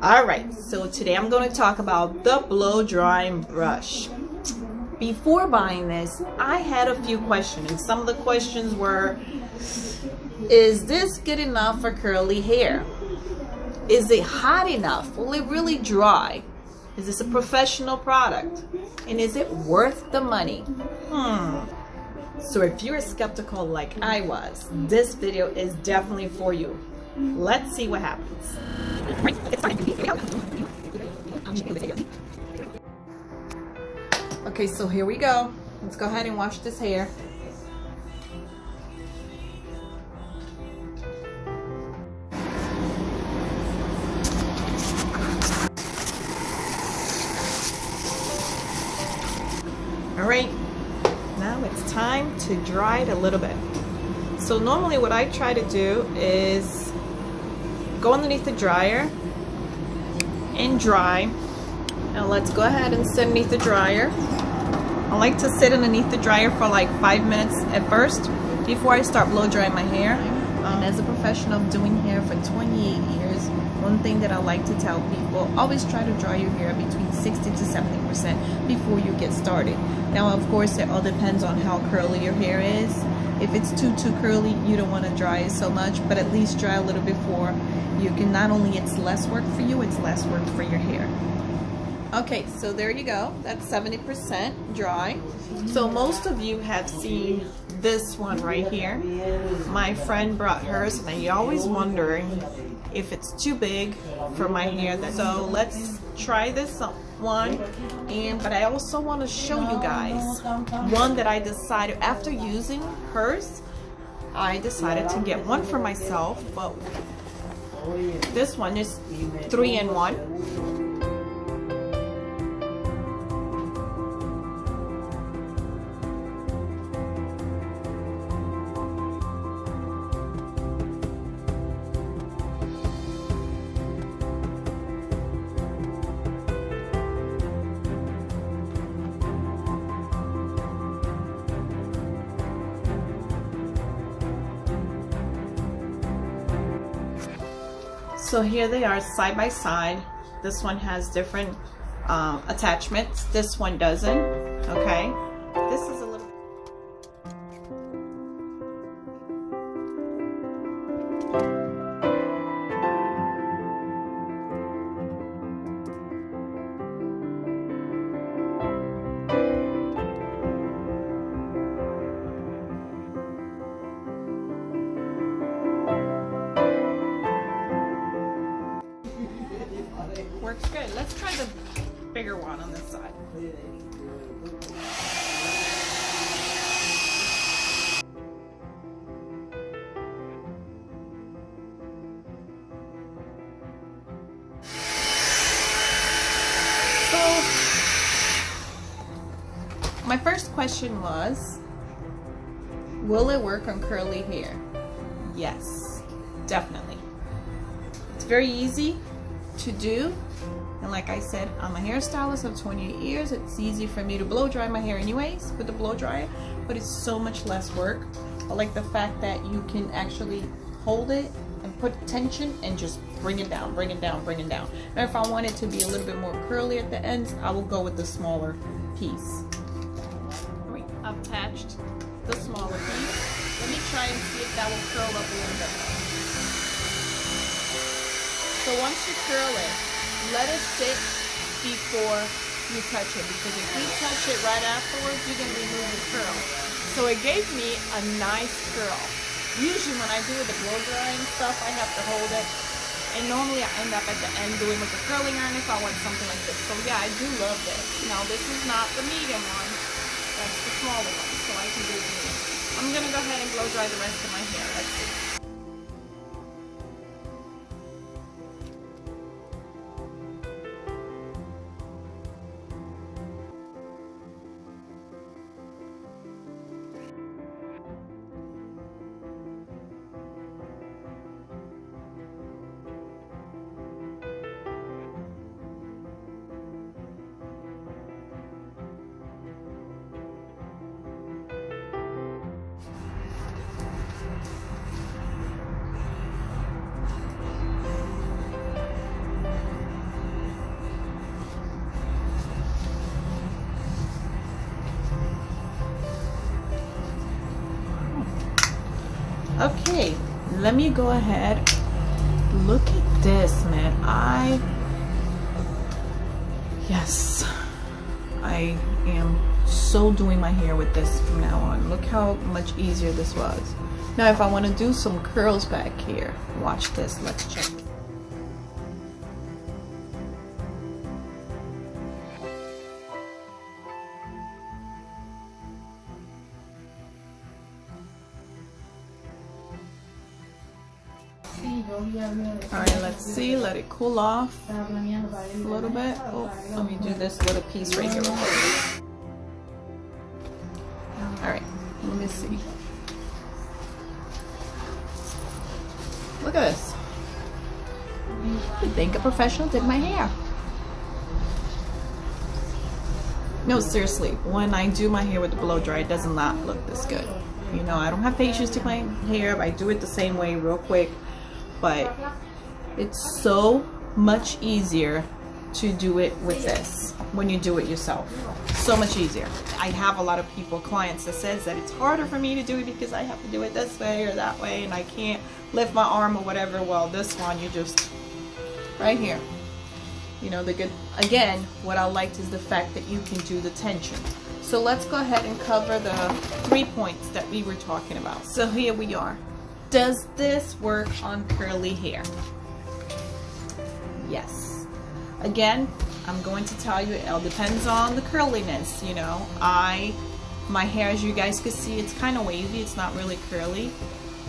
Alright, so today I'm going to talk about the blow drying brush. Before buying this, I had a few questions, and some of the questions were, is this good enough for curly hair? Is it hot enough? Will it really dry? Is this a professional product? And is it worth the money? So if you're skeptical like I was, this video is definitely for you. Let's see what happens. Okay, so here we go. Let's go ahead and wash this hair. All right, now it's time to dry it a little bit. So normally what I try to do is go underneath the dryer and dry. Now let's go ahead and sit underneath the dryer. I like to sit underneath the dryer for like 5 minutes at first before I start blow drying my hair. And as a professional of doing hair for 28 years, one thing that I like to tell people, always try to dry your hair between 60 to 70% before you get started. Now of course it all depends on how curly your hair is. If it's too curly, you don't want to dry it so much, but at least dry a little before you can. Not only it's less work for you, it's less work for your hair. Okay, so there you go. That's 70% dry. So most of you have seen this one right here. My friend brought hers, and I always wondering if it's too big for my hair. So let's try this one. But I also want to show you guys one that I decided after using hers. I decided to get one for myself, but this one is 3-in-1. So here they are side by side. This one has different attachments. This one doesn't. Okay. This is a little. Works good. Let's try the bigger one on this side. So, my first question was, will it work on curly hair? Yes, definitely. It's very easy to do, and like I said, I'm a hairstylist of 28 years. It's easy for me to blow dry my hair anyways with the blow dryer, but it's so much less work. I like the fact that you can actually hold it and put tension and just bring it down, bring it down, bring it down. And if I want it to be a little bit more curly at the ends, I will go with the smaller piece. Right, I've attached the smaller piece. Let me try and see if that will curl up a little bit more. So once you curl it, let it sit before you touch it, because if you touch it right afterwards, you're going to remove the curl. So it gave me a nice curl. Usually when I do the blow drying stuff, I have to hold it, and normally I end up at the end doing with the curling iron if I want something like this. So yeah, I do love this. Now this is not the medium one, that's the smaller one, so I can do the medium. I'm going to go ahead and blow dry the rest of my hair. Let's see. Okay, let me go ahead. Look at this, man. Yes, I am so doing my hair with this from now on. Look how much easier this was. Now if I want to do some curls back here, watch this. Let's check. Alright, let's see. Let it cool off a little bit. Oh, let me do this little piece right here real quick. Alright, let me see. Look at this. You'd think a professional did my hair. No, seriously, when I do my hair with the blow dryer, it does not look this good. You know, I don't have patience to my hair. I do it the same way real quick. But it's so much easier to do it with this when you do it yourself. So much easier. I have a lot of people, clients, that says that it's harder for me to do it because I have to do it this way or that way and I can't lift my arm or whatever. Well, this one, you just right here. You know, the good, again, what I liked is the fact that you can do the tension. So let's go ahead and cover the 3 points that we were talking about. So here we are. Does this work on curly hair? Yes. Again, I'm going to tell you it all depends on the curliness. You know, my hair, as you guys can see, it's kind of wavy. It's not really curly.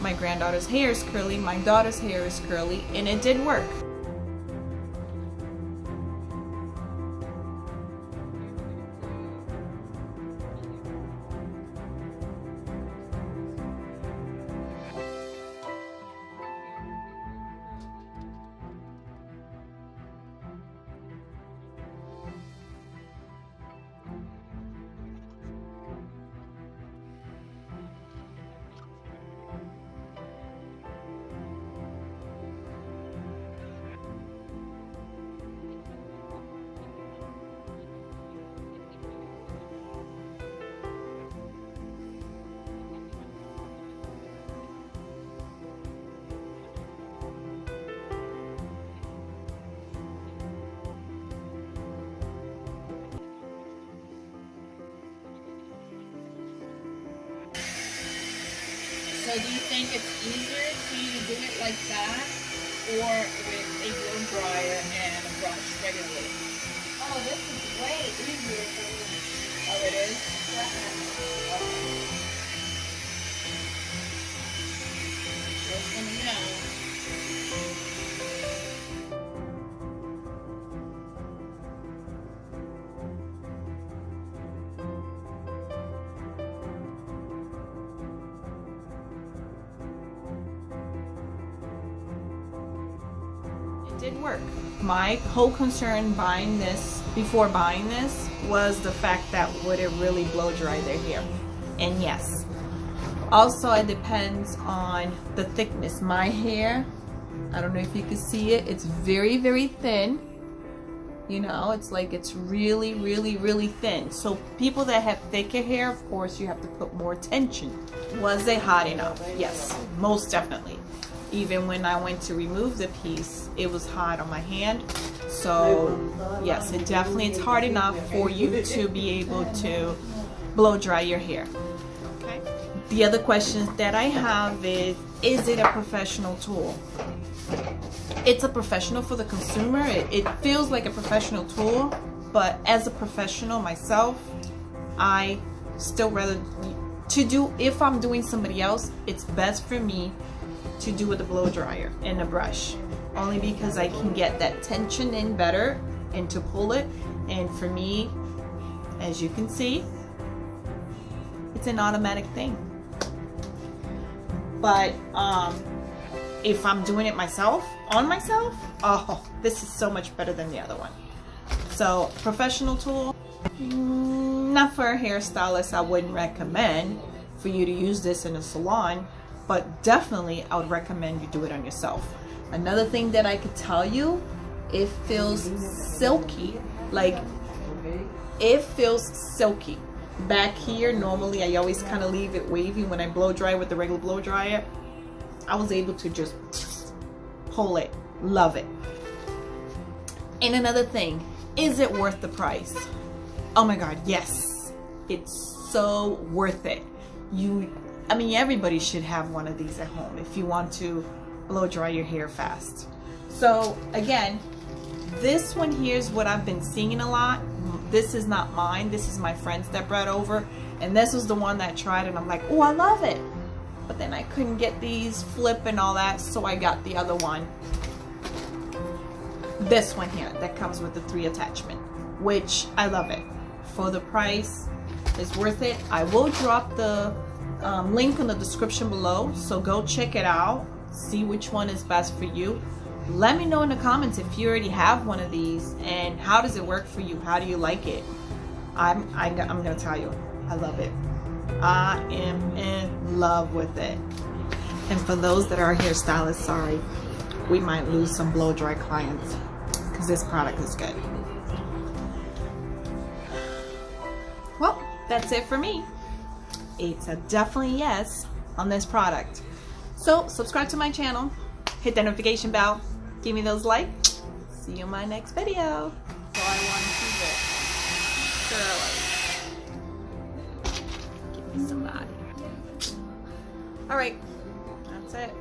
My granddaughter's hair is curly. My daughter's hair is curly, and it did work. So do you think it's easier for you to do it like that or with a blow dryer and a brush regularly? Oh, this is way easier for me. Oh, it is? Definitely. Okay. Just let me know. Did work. My whole concern buying this, before buying this, was the fact that would it really blow dry their hair? And yes. Also, it depends on the thickness. My hair, I don't know if you can see it, it's very, very thin. You know, it's like it's really, really, really thin. So people that have thicker hair, of course, you have to put more tension. Was it hot enough? Yes, most definitely. Even when I went to remove the piece, it was hot on my hand. So yes, it definitely, it's hard enough for you to be able to blow dry your hair. Okay. The other questions that I have is it a professional tool? It's a professional for the consumer. It feels like a professional tool, but as a professional myself, I still rather to do, if I'm doing somebody else, it's best for me to do with a blow dryer and a brush, only because I can get that tension in better and to pull it. And for me, as you can see, it's an automatic thing. But if I'm doing it myself, on myself, oh, this is so much better than the other one. So professional tool, not for a hairstylist. I wouldn't recommend for you to use this in a salon, but definitely I would recommend you do it on yourself. Another thing that I could tell you, it feels silky. Like, it feels silky. Back here, normally I always kind of leave it wavy when I blow dry with the regular blow dryer. I was able to just pull it. Love it. And another thing, is it worth the price? Oh my God, yes. It's so worth it. I mean, everybody should have one of these at home if you want to blow dry your hair fast. So again, this one here is what I've been seeing a lot. This is not mine. This is my friends that brought over. And this was the one that I tried and I'm like, oh, I love it. But then I couldn't get these flip and all that, so I got the other one. This one here that comes with the 3 attachment, which I love it. For the price, it's worth it. I will drop the link in the description below, so go check it out. See which one is best for you. Let me know in the comments if you already have one of these and how does it work for you? How do you like it? I'm gonna tell you, I love it. I am in love with it. And for those that are hairstylists, sorry, we might lose some blow dry clients because this product is good. Well, that's it for me. It's a definitely yes on this product. So subscribe to my channel, hit that notification bell, give me those likes. See you in my next video. So I want to keep it curly. Give me somebody. All right, that's it.